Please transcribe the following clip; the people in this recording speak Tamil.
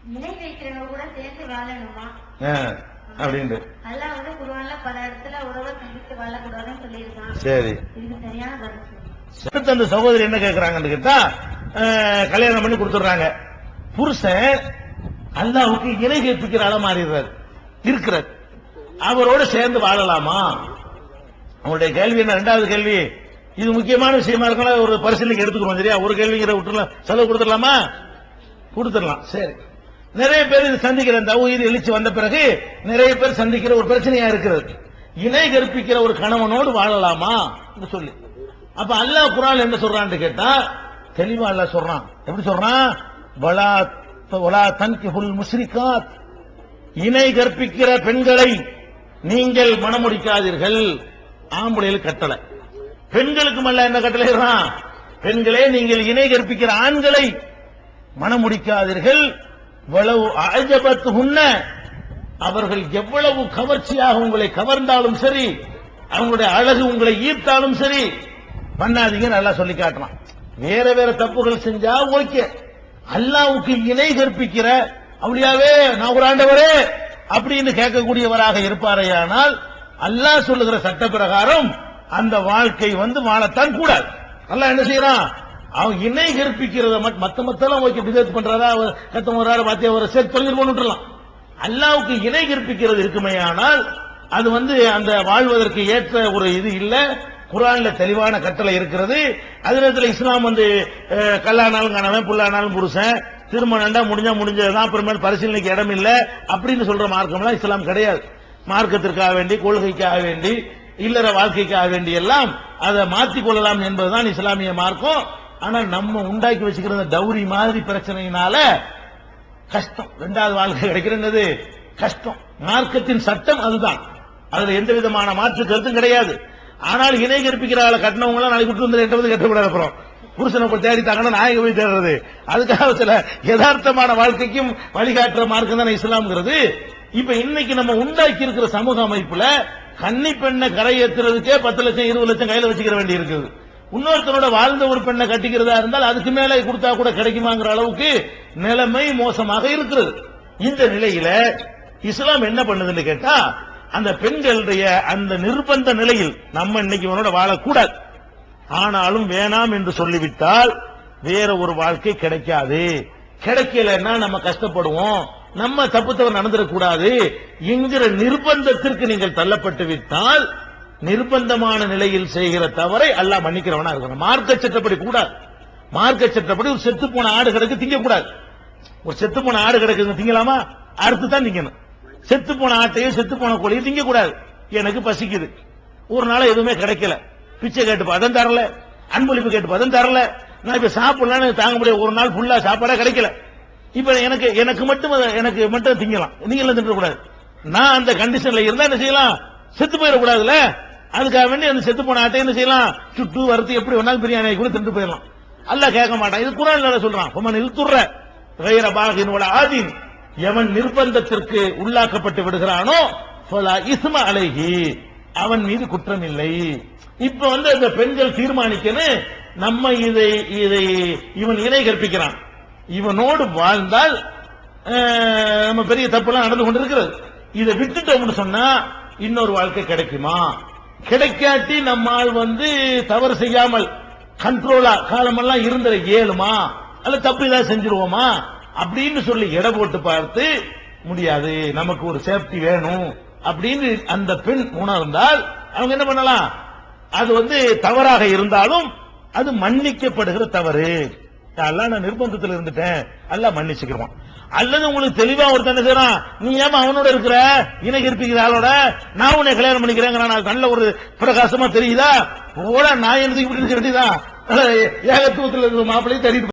இணை வைக்கிறவங்க கூட சேர்ந்து வாழணுமா அப்படின்னு அல்லாஹ் வந்து குர்ஆன்ல பல இடத்துல உறவை சந்தித்து வாழக்கூடாதுன்னு சொல்லியிருக்கான். சரி, இதுக்கு சரியான கருத்து. அடுத்து அந்த சகோதரி என்ன கேட்கறாங்கன்னு கேட்டா, கல்யாணம் பண்ணி கொடுத்துடுறாங்க. புருஷன் அல்லாஹ்வுக்கு இணை கற்பிக்கிற ஆள மாறிடுறாரு இருக்கிறார். அவரோட சேர்ந்து வாழலாமா? அவங்களுடைய கேள்வி என்ன? இரண்டாவது கேள்வி இது முக்கியமான விஷயமா இருக்கலாம், ஒரு பரிசீலனைக்கு எடுத்துக்கிறோம். சரியா? ஒரு கேள்விங்கிற விட்டுலாம் செலவு கொடுத்துடலாமா? கொடுத்துடலாம். சரி, நிறைய பேர் இது சந்திக்கிற தௌஹீத் எழுச்சி வந்த பிறகு நிறைய பேர் சந்திக்கிற ஒரு பிரச்சனையா இருக்கிறது, இணை கற்பிக்கிற ஒரு கணவனோடு வாழலாமா சொல்லி. அப்ப அல்லாஹ் குர்ஆன்ல என்ன சொல்றான்னு கேட்டா, தெளிவா அல்லாஹ் சொல்றான். எப்படி சொல்றான்? வலா தன்கிஹுல் முஸ்ரிகாத், இணை கற்பிக்கிற பெண்களை நீங்கள் மணமுடிக்காதீர்கள். ஆம்பளைகளுக்கு கட்டளை, பெண்களுக்கு அல்ல என்ன கட்டளைறான்? பெண்களே நீங்கள் இணை கற்பிக்கிற ஆண்களை மணமுடிக்காதீர்கள். வலவு அஜபத்துஹுன்ன, அவர்கள் எவ்வளவு கவர்ச்சியாக உங்களை கவர்ந்தாலும் சரி, அவங்களுடைய அழகு உங்களை ஈர்த்தாலும் சரி, பண்ணாதீங்க நல்லா சொல்லி காட்டலாம். வேற வேற தப்புகள் செஞ்சா ஓகே, அல்லாஹ்வுக்கு இணை கற்பிக்கிற அவளியாவே நான் ஒரு ஆண்டவரே அப்படின்னு கேட்கக்கூடியவராக இருப்பாரையானால் அல்லாஹ் சொல்லுகிற சட்ட பிரகாரம் அந்த வாழ்க்கை வந்து வாழத்தான் கூடாது. அல்லாஹ் என்ன செய்யறான்? அவன் இணை கற்பிக்கிறத மத்தெல்லாம் ஓகே, பிதத் பண்றதா கத்தமுறாரு பாத்தியா ஒரு சேர்த்து தொழில் கொண்டுலாம். அல்லாஹ்வுக்கு இணை கற்பிக்கிறது இருக்குமேயானால் அது வந்து அந்த வாழ்வதற்கு ஏற்ற ஒரு இது இல்ல. குர்ஆன்ல தெளிவான கட்டளை இருக்கிறது. அதே நேரத்தில் இஸ்லாம் வந்து கல்லானாலும் கணவன், புல்லானாலும் புருஷன், திருமணம்டா முடிஞ்சா முடிஞ்சதுதான், அப்புறமேல் பரிசீலனைக்கு இடம் இல்ல அப்படின்னு சொல்ற மார்க்கம்லாம் இஸ்லாம் கிடையாது. மார்க்கத்திற்காக வேண்டி, கொள்கைக்காக வேண்டி, இல்லற வாழ்க்கைக்காக வேண்டி எல்லாம் அதை மாற்றிக் கொள்ளலாம் என்பதுதான் இஸ்லாமிய மார்க்கம். ஆனா நம்ம உண்டாக்கி வச்சுக்கிற டௌரி மாதிரி பிரச்சனையினால கஷ்டம். இரண்டாவது வாழ்க்கை கிடைக்கிறது கஷ்டம். மார்க்கத்தின் சட்டம் அதுதான், அதுல எந்த விதமான மாற்று கருத்தும் கிடையாது. ஆனால் இணை கற்பிக்கிற ஆளை கட்டினவங்க எல்லாம் நாளைக்கு விட்டு வந்து என்ற கட்டக்கூடாது. அப்புறம் புருஷனை போய் தேடி தாங்கன்னா நாயக போய் தேடுறது, அதுக்காக சில யதார்த்தமான வாழ்க்கைக்கும் வழிகாட்டுற மார்க்கம் தானே இஸ்லாம்ங்கிறது. இப்ப இன்னைக்கு நம்ம உண்டாக்கி இருக்கிற சமூக அமைப்புல கன்னி பெண்ணை கரையேற்றுறதுக்கே 10 லட்சம் 20 லட்சம் கையில வச்சுக்கிற வேண்டி இருக்குது. இன்னொருத்தரோட வாழ்ந்த ஒரு பெண்ணை கட்டிக்கிறதா இருந்தால் அதுக்கு மேல கொடுத்தா கூட கிடைக்குமாங்கிற அளவுக்கு நிலைமை மோசமாக இருக்கிறது. இந்த நிலையில இஸ்லாம் என்ன பண்ணுதுன்னு கேட்டா, அந்த பெண்களுடைய அந்த நிர்பந்த நிலையில் நம்ம இன்னைக்கு இவனோட வாழக்கூடாது, ஆனாலும் வேணாம் என்று சொல்லிவிட்டால் வேற ஒரு வாழ்க்கை கிடைக்காது. கிடைக்கலன்னா நம்ம கஷ்டப்படுவோம், நம்ம தப்பு தவறு நடந்துடக்கூடாது என்கிற நிர்பந்தத்திற்கு நீங்கள் தள்ளப்பட்டு விட்டால் நிர்பந்தமான நிலையில் செய்கிற தவறை அல்லாஹ் மன்னிக்கிறவனா இருக்கணும். மார்க்க சட்டப்படி கூடாது. மார்க்க சட்டப்படி ஒரு செத்து போன ஆடு கிடக்கு திங்க கூடாது. ஒரு செத்து போன ஆடு கிடக்கு திங்கலாமா? அறுத்து தான் திங்கணும். செத்து போன ஆட்டையும் செத்து போன கோழியும் திங்க கூடாது. எனக்கு பசிக்குது, ஒரு நாள் எதுவுமே கிடைக்கல, பிச்சை கேட்டு பதம் தரல, அன்பளிப்பு கேட்டு பதம் தரல, நான் இப்ப சாப்பிடலாம் தாங்க முடியாது, ஒரு நாள் ஃபுல்லா சாப்பாடா கிடைக்கல. இப்ப எனக்கு மட்டும் திங்கலாம், நீங்க எல்லாம் திங்க கூடாது. நான் அந்த கண்டிஷன்ல இருந்தா என்ன செய்யலாம்? செத்து போயிடக்கூடாதுல. அதுக்காக வேண்டி அந்த செத்து போன ஆட்டை என்ன செய்யலாம்? சுட்டு வறுத்து எப்படி வேணாலும் பிரியாணி கூட திண்டு போயிடலாம். அல்லாஹ் கேட்க மாட்டான். இது குர்ஆன்ல சொல்றான், ஃபமன் இல்துர்ர கைர பாகின் வல ஆதின், எவன் நிர்பந்தத்திற்கு உள்ளாக்கப்பட்டு விடுகிறானோ ஃபலா இஸ்ம அலைஹி, அவன் மீது குற்றம் இல்லை. இப்ப வந்து அந்த பெண்கள் தீர்மானிக்கணும், நம்ம இதை இவன் இணை கற்பிக்கிறான், இவனோடு வாழ்ந்தால் நம்ம பெரிய தப்புலாம் நடந்து கொண்டிருக்கிறது, இதை விட்டுட்டோம்னு சொன்னா இன்னொரு வாழ்க்கை கிடைக்குமா? கிடைக்காட்டி நம்மால் வந்து தவறு செய்யாமல் கண்ட்ரோலா காலமெல்லாம் இருந்த இயலுமா? அல்ல தப்பு ஏதாவது செஞ்சிருவோமா அப்படின்னு சொல்லி எடை போட்டு பார்த்து முடியாது, நமக்கு ஒரு சேஃப்டி வேணும் அப்படின்னு அந்த பெண் உணர்ந்தால் அவங்க என்ன பண்ணலாம்? அது வந்து தவறாக இருந்தாலும் அது மன்னிக்கப்படுகிற தவறு. நான் நிர்பந்தத்தில் இருந்துட்டேன், அல்லாஹ் மன்னிச்சுக்கிறோம். அல்லது உங்களுக்கு தெளிவா ஒருத்தன் என்ன செய்யறான், நீ ஏமா அவனோட இருக்கிற இணை கற்பிக்கிற ஆளோட நான் உன்னை கல்யாணம் பண்ணிக்கிறேன், நல்ல ஒரு பிரகாசமா தெரியுதா? போல நான் எனக்கு இப்படி இருக்க வேண்டியதான், ஏகத்துவத்தில் இருக்கிற மாப்பிள்ளையை தேடிட்டு